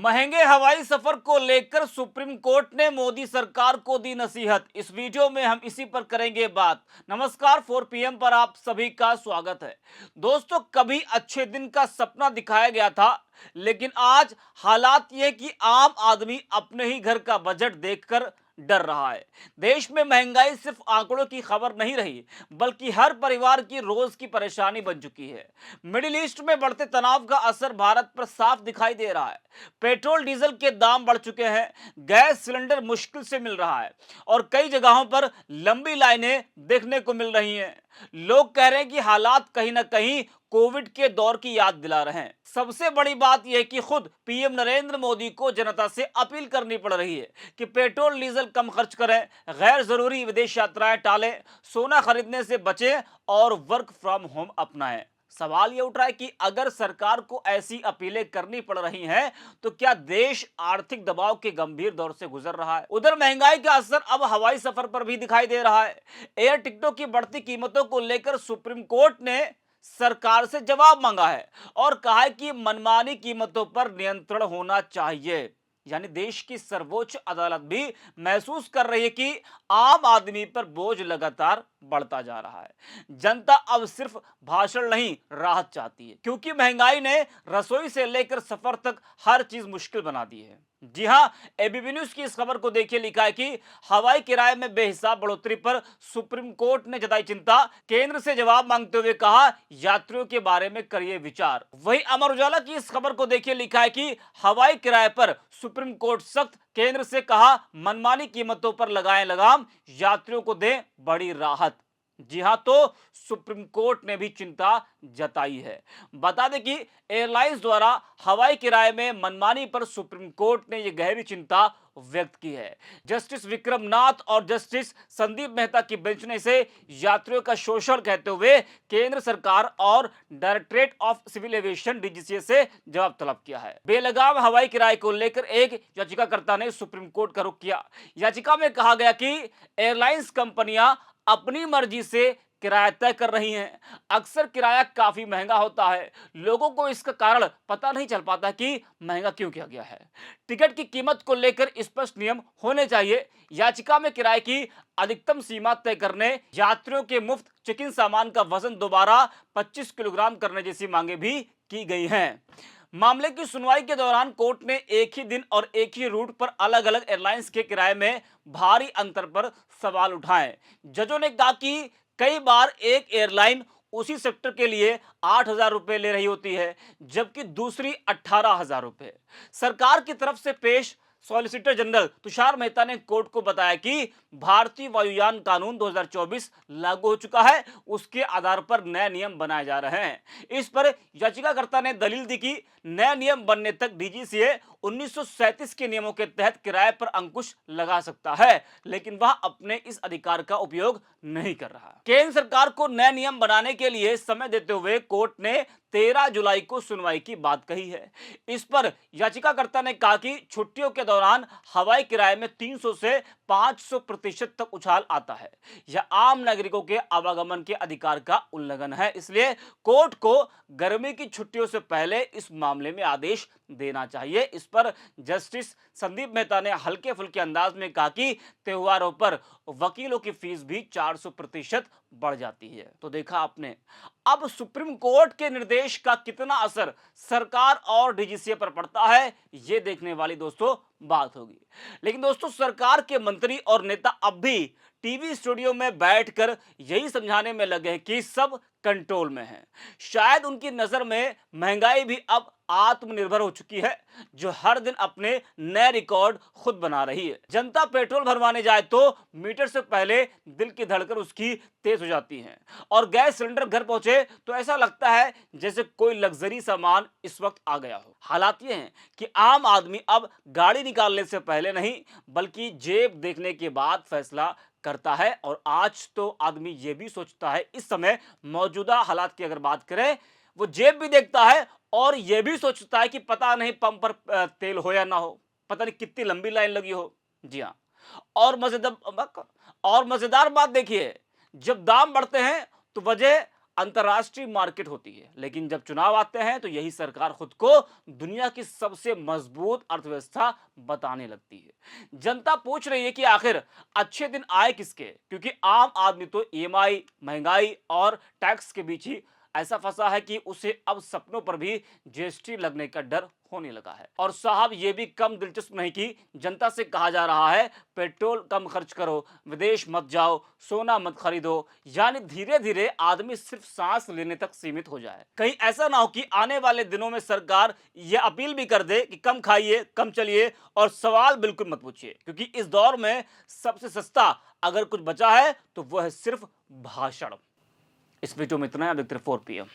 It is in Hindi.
महंगे हवाई सफर को लेकर सुप्रीम कोर्ट ने मोदी सरकार को दी नसीहत। इस वीडियो में हम इसी पर करेंगे बात। नमस्कार, 4 PM पर आप सभी का स्वागत है। दोस्तों, कभी अच्छे दिन का सपना दिखाया गया था, लेकिन आज हालात ये कि आम आदमी अपने ही घर का बजट देखकर डर रहा है। देश में महंगाई सिर्फ आंकड़ों की खबर नहीं रही, बल्कि हर परिवार की रोज की परेशानी बन चुकी है। मिडिल ईस्ट में बढ़ते तनाव का असर भारत पर साफ दिखाई दे रहा है। पेट्रोल डीजल के दाम बढ़ चुके हैं, गैस सिलेंडर मुश्किल से मिल रहा है और कई जगहों पर लंबी लाइनें देखने को मिल रही हैं। लोग कह रहे हैं कि हालात कहीं ना कहीं कोविड के दौर की याद दिला रहे हैं। सबसे बड़ी बात यह कि खुद पीएम नरेंद्र मोदी को जनता से अपील करनी पड़ रही है कि पेट्रोल डीजल कम खर्च करें, गैर जरूरी विदेश यात्राएं टालें, सोना खरीदने से बचें और वर्क फ्रॉम होम अपनाएं। सवाल यह उठ रहा है कि अगर सरकार को ऐसी अपीलें करनी पड़ रही हैं, तो क्या देश आर्थिक दबाव के गंभीर दौर से गुजर रहा है? उधर महंगाई का असर अब हवाई सफर पर भी दिखाई दे रहा है। एयर टिकटों की बढ़ती कीमतों को लेकर सुप्रीम कोर्ट ने सरकार से जवाब मांगा है और कहा है कि मनमानी कीमतों पर नियंत्रण होना चाहिए। यानी देश की सर्वोच्च अदालत भी महसूस कर रही है कि आम आदमी पर बोझ लगातार बढ़ता जा रहा है। जनता अब सिर्फ भाषण नहीं, राहत चाहती है, क्योंकि महंगाई ने रसोई से लेकर सफर तक हर चीज मुश्किल बना दी है। जी हां, एबीपी न्यूज की इस खबर को देखिए। लिखा है कि हवाई किराए में बेहिसाब बढ़ोतरी पर सुप्रीम कोर्ट ने जताई चिंता, केंद्र से जवाब मांगते हुए कहा यात्रियों के बारे में करिए विचार। वहीं अमर उजाला की इस खबर को देखिए। लिखा है कि हवाई किराए पर सुप्रीम कोर्ट सख्त, केंद्र से कहा मनमानी कीमतों पर लगाएं लगाम, यात्रियों को दें बड़ी राहत। जी हां, तो सुप्रीम कोर्ट ने भी चिंता जताई है। बता दें कि एयरलाइंस द्वारा हवाई किराए में मनमानी पर सुप्रीम कोर्ट ने यह गहरी चिंता व्यक्त की है। जस्टिस विक्रम नाथ और जस्टिस संदीप मेहता की बेंच ने इसे यात्रियों का शोषण कहते हुए केंद्र सरकार और directorate of civil aviation DGCA से जवाब तलब किया है। बेलगाम हवाई किराए को लेकर एक याचिकाकर्ता ने सुप्रीम कोर्ट का रुख किया। याचिका में कहा गया कि एयरलाइंस कंपनियां अपनी मर्जी से किराया तय कर रही हैं। अक्सर किराया काफी महंगा होता है, लोगों को इसका कारण पता नहीं चल पाता कि महंगा क्यों किया गया है। टिकट की कीमत को लेकर स्पष्ट नियम होने चाहिए। याचिका में किराए की अधिकतम सीमा तय करने, यात्रियों के मुफ्त चेक इन सामान का वजन दोबारा 25 किलोग्राम करने जैसी मांगे भी की गई हैं। मामले की सुनवाई के दौरान कोर्ट ने एक ही दिन और एक ही रूट पर अलग अलग एयरलाइंस के किराए में भारी अंतर पर सवाल उठाए। जजों ने कहा कि कई बार एक एयरलाइन उसी सेक्टर के लिए 8,000 रुपए ले रही होती है, जबकि दूसरी 18,000 रुपए। सरकार की तरफ से पेश सॉलिसिटर जनरल तुषार मेहता ने कोर्ट को बताया कि भारतीय वायुयान कानून 2024 लागू हो चुका है, उसके आधार पर नए नियम बनाए जा रहे हैं। इस पर याचिकाकर्ता ने दलील दी कि नए नियम बनने तक डीजीसीए 1937 के नियमों के तहत किराए पर अंकुश लगा सकता है, लेकिन वह अपने इस अधिकार का उपयोग नहीं कर रहा। केंद्र सरकार को नए नियम बनाने के लिए समय देते हुए कोर्ट ने 13 जुलाई को सुनवाई की बात कही है। इस पर याचिकाकर्ता ने कहा कि छुट्टियों के दौरान हवाई किराए में 300 से 500% तक उछाल आता है। यह आम नागरिकों के आवागमन के अधिकार का उल्लंघन है, इसलिए कोर्ट को गर्मी की छुट्टियों से पहले इस मामले में आदेश देना चाहिए। इस पर जस्टिस संदीप मेहता ने हल्के फुल्के अंदाज में कहा कि त्योहारों पर वकीलों की फीस भी 400% बढ़ जाती है। तो देखा आपने, अब सुप्रीम कोर्ट के निर्देश का कितना असर सरकार और डीजीसीए पर पड़ता है, यह देखने वाली दोस्तों बात होगी। लेकिन दोस्तों, सरकार के मंत्री और नेता अब भी टीवी स्टूडियो में बैठकर यही समझाने में लगे हैं कि सब कंट्रोल में है। शायद उनकी नजर में महंगाई भी अब आत्मनिर्भर हो चुकी है, जो हर दिन अपने नए रिकॉर्ड खुद बना रही है। जनता पेट्रोल भरवाने जाए तो मीटर से पहले दिल की धड़कन उसकी तेज हो जाती है, और गैस सिलेंडर घर पहुंचे तो ऐसा लगता है जैसे कोई लग्जरी सामान इस वक्त आ गया हो। हालात ये हैं कि आम आदमी अब गाड़ी निकालने से पहले नहीं, बल्कि जेब देखने के बाद फैसला करता है। और आज तो आदमी ये भी सोचता है, इस समय मौजूदा हालात की अगर बात करें, वो जेब भी देखता है और यह भी सोचता है कि पता नहीं पंप पर तेल हो या ना हो, पता नहीं कितनी लंबी लाइन लगी हो। जी हाँ, और मजेदार बात देखिए, जब दाम बढ़ते हैं तो वजह अंतर्राष्ट्रीय मार्केट होती है, लेकिन जब चुनाव आते हैं तो यही सरकार खुद को दुनिया की सबसे मजबूत अर्थव्यवस्था बताने लगती है। जनता पूछ रही है कि आखिर अच्छे दिन आए किसके, क्योंकि आम आदमी तो ईएमआई, महंगाई और टैक्स के बीच ही ऐसा फंसा है कि उसे अब सपनों पर भी जीएसटी लगने का डर होने लगा है। और साहब ये भी कम दिलचस्प नहीं कि जनता से कहा जा रहा है पेट्रोल कम खर्च करो, विदेश मत जाओ, सोना मत खरीदो, यानी धीरे धीरे आदमी सिर्फ सांस लेने तक सीमित हो जाए। कहीं ऐसा ना हो कि आने वाले दिनों में सरकार यह अपील भी कर दे कि कम खाइए, कम चलिए और सवाल बिल्कुल मत पूछिए, क्योंकि इस दौर में सबसे सस्ता अगर कुछ बचा है तो वह है सिर्फ भाषण। इस वीडियो में इतना है। आप देखते रहिए 4 PM।